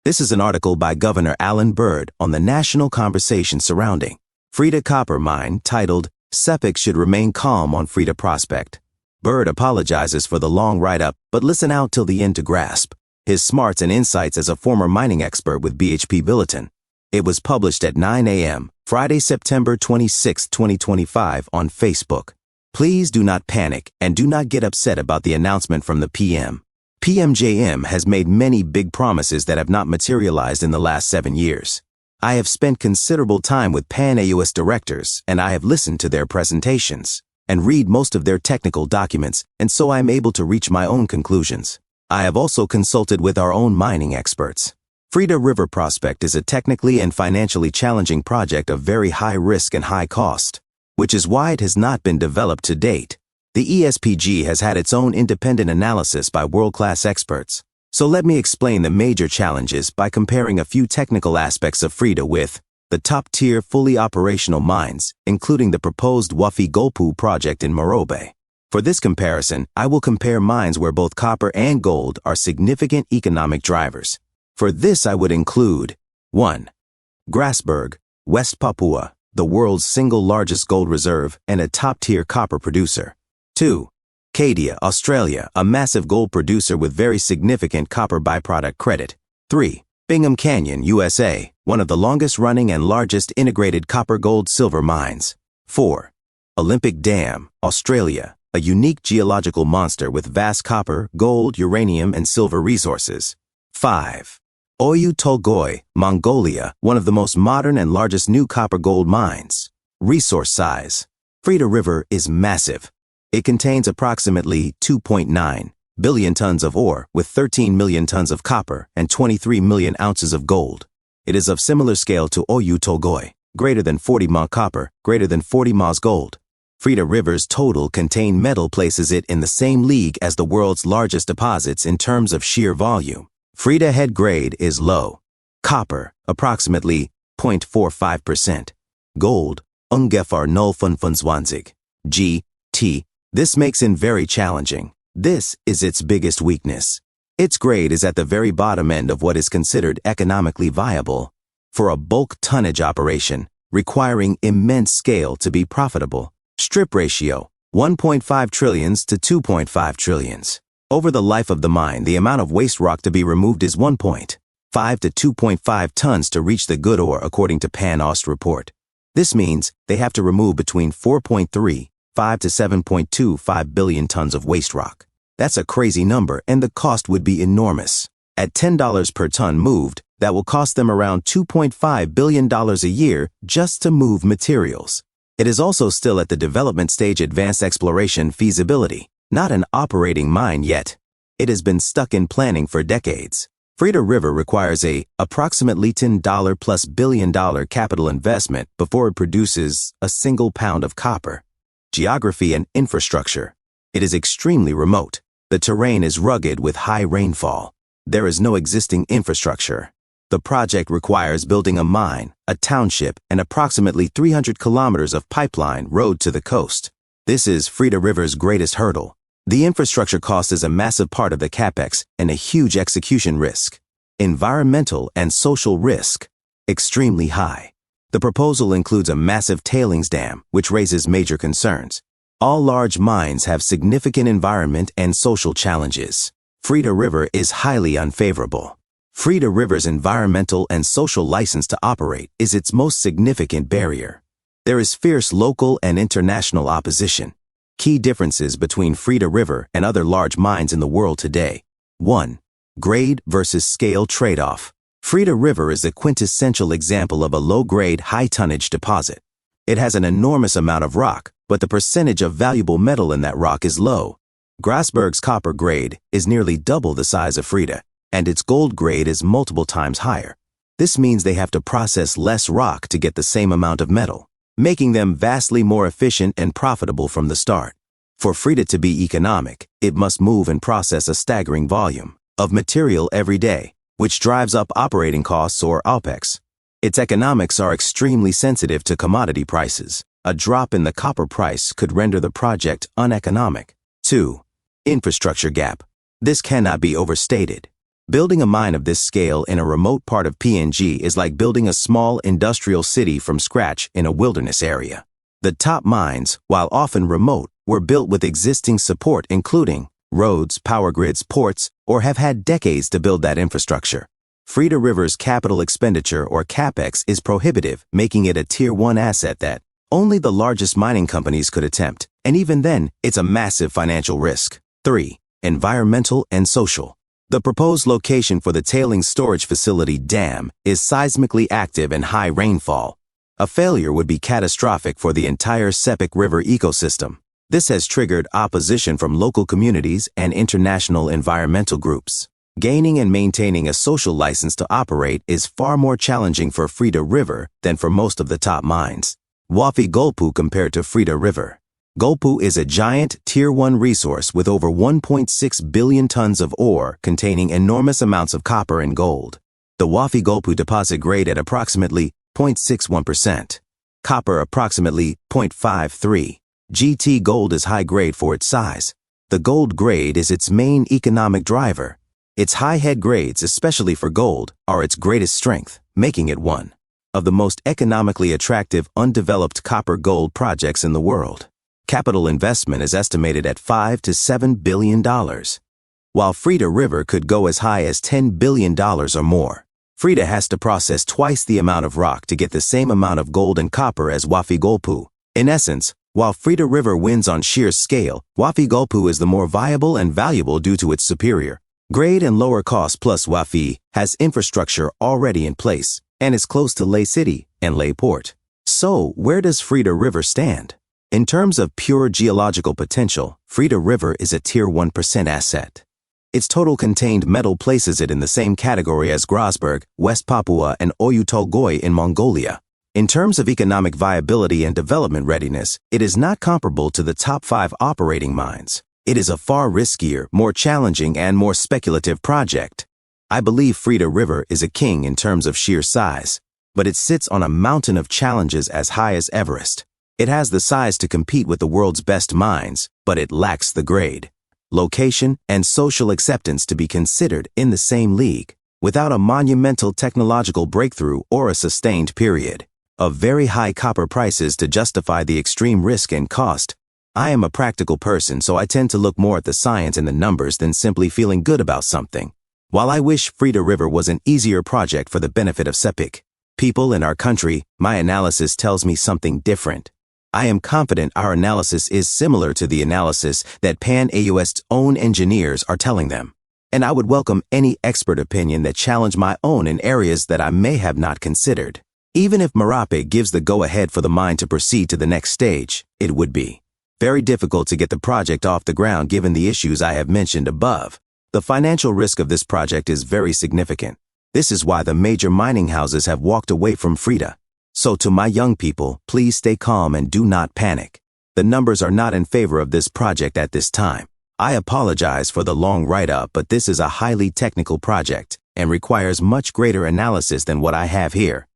This is an article by Governor Allan Bird on the national conversation surrounding Frieda Copper Mine titled, "Sepiks Should Remain Calm on Frieda Prospect." Bird apologizes for the long write-up, but listen out till the end to grasp his smarts and insights as a former mining expert with BHP Billiton. It was published at 9 a.m., Friday, September 26, 2025 on Facebook. Please do not panic and do not get upset about the announcement from the PM. PMJM has made many big promises that have not materialized in the last 7 years. I have spent considerable time with Pan Aust directors, and I have listened to their presentations and read most of their technical documents, and so I am able to reach my own conclusions. I have also consulted with our own mining experts. Frieda River prospect is a technically and financially challenging project of very high risk and high cost, which is why it has not been developed to date. The ESPG has had its own independent analysis by world-class experts. So let me explain the major challenges by comparing a few technical aspects of Frieda with the top-tier fully operational mines, including the proposed Wafi-Golpu project in Marape. For this comparison, I will compare mines where both copper and gold are significant economic drivers. For this I would include 1. Grasberg, West Papua, the world's single largest gold reserve and a top-tier copper producer. 2. Cadia, Australia, a massive gold producer with very significant copper byproduct credit. 3. Bingham Canyon, USA, one of the longest-running and largest integrated copper-gold-silver mines. 4. Olympic Dam, Australia, a unique geological monster with vast copper, gold, uranium, and silver resources. 5. Oyu Tolgoi, Mongolia, one of the most modern and largest new copper-gold mines. Resource size. Frieda River is massive. It contains approximately 2.9 billion tons of ore with 13 million tons of copper and 23 million ounces of gold. It is of similar scale to Oyu Tolgoi, greater than 40 ma copper, greater than 40 ma's gold. Frieda River's total contained metal places it in the same league as the world's largest deposits in terms of sheer volume. Frieda head grade is low. Copper, approximately 0.45%. Gold, ungefähr 0,25. G.T. This makes it very challenging. This is its biggest weakness. Its grade is at the very bottom end of what is considered economically viable for a bulk tonnage operation, requiring immense scale to be profitable. Strip ratio, 1.5 trillions to 2.5 trillions. Over the life of the mine, the amount of waste rock to be removed is 1.5 to 2.5 tons to reach the good ore, according to Pan Aust report. This means they have to remove between 4.35 to 7.25 billion tons of waste rock. That's a crazy number, and the cost would be enormous. At $10 per ton moved, that will cost them around $2.5 billion a year just to move materials. It is also still at the development stage, advanced exploration feasibility, not an operating mine yet. It has been stuck in planning for decades. Frieda River requires approximately $10 plus billion capital investment before it produces a single pound of copper. Geography and infrastructure. It is extremely remote. The terrain is rugged with high rainfall. There is no existing infrastructure. The project requires building a mine, a township, and approximately 300 kilometers of pipeline road to the coast. This is Frieda River's greatest hurdle. The infrastructure cost is a massive part of the capex and a huge execution risk. Environmental and social risk. Extremely high. The proposal includes a massive tailings dam, which raises major concerns. All large mines have significant environment and social challenges. Frieda River is highly unfavorable. Frieda River's environmental and social license to operate is its most significant barrier. There is fierce local and international opposition. Key differences between Frieda River and other large mines in the world today. 1. Grade versus scale trade-off. Frieda River is a quintessential example of a low-grade, high-tonnage deposit. It has an enormous amount of rock, but the percentage of valuable metal in that rock is low. Grasberg's copper grade is nearly double the size of Frieda, and its gold grade is multiple times higher. This means they have to process less rock to get the same amount of metal, making them vastly more efficient and profitable from the start. For Frieda to be economic, it must move and process a staggering volume of material every day, which drives up operating costs or OPEX. Its economics are extremely sensitive to commodity prices. A drop in the copper price could render the project uneconomic. 2. Infrastructure gap. This cannot be overstated. Building a mine of this scale in a remote part of PNG is like building a small industrial city from scratch in a wilderness area. The top mines, while often remote, were built with existing support including roads, power grids, ports, or have had decades to build that infrastructure. Frieda River's capital expenditure, or CapEx, is prohibitive, making it a Tier 1 asset that only the largest mining companies could attempt, and even then, it's a massive financial risk. 3. Environmental and social. The proposed location for the tailings storage facility dam is seismically active and high rainfall. A failure would be catastrophic for the entire Sepiks River ecosystem. This has triggered opposition from local communities and international environmental groups. Gaining and maintaining a social license to operate is far more challenging for Frieda River than for most of the top mines. Wafi Golpu compared to Frieda River. Golpu is a giant Tier 1 resource with over 1.6 billion tons of ore containing enormous amounts of copper and gold. The Wafi Golpu deposit grade at approximately 0.61%. Copper approximately 0.53. GT gold is high grade for its size. The gold grade is its main economic driver. Its high head grades, especially for gold, are its greatest strength, making it one of the most economically attractive undeveloped copper-gold projects in the world. Capital investment is estimated at $5 to $7 billion, while Frieda River could go as high as $10 billion or more. Frieda has to process twice the amount of rock to get the same amount of gold and copper as Wafi Golpu. In essence, while Frieda River wins on sheer scale, Wafi Golpu is the more viable and valuable due to its superior grade and lower cost, plus Wafi has infrastructure already in place and is close to Leh City and Leh Port. So, where does Frieda River stand? In terms of pure geological potential, Frieda River is a Tier 1% asset. Its total contained metal places it in the same category as Grasberg, West Papua, and Oyu Tolgoi in Mongolia. In terms of economic viability and development readiness, it is not comparable to the top 5 operating mines. It is a far riskier, more challenging, and more speculative project. I believe Frieda River is a king in terms of sheer size, but it sits on a mountain of challenges as high as Everest. It has the size to compete with the world's best mines, but it lacks the grade, location, and social acceptance to be considered in the same league. Without a monumental technological breakthrough or a sustained period of very high copper prices to justify the extreme risk and cost, I am a practical person, so I tend to look more at the science and the numbers than simply feeling good about something. While I wish Frieda River was an easier project for the benefit of Sepiks people in our country, my analysis tells me something different. I am confident our analysis is similar to the analysis that Pan Aust's own engineers are telling them, and I would welcome any expert opinion that challenge my own in areas that I may have not considered. Even if Marape gives the go-ahead for the mine to proceed to the next stage, it would be very difficult to get the project off the ground given the issues I have mentioned above. The financial risk of this project is very significant. This is why the major mining houses have walked away from Frieda. So to my young people, please stay calm and do not panic. The numbers are not in favor of this project at this time. I apologize for the long write-up, but this is a highly technical project and requires much greater analysis than what I have here.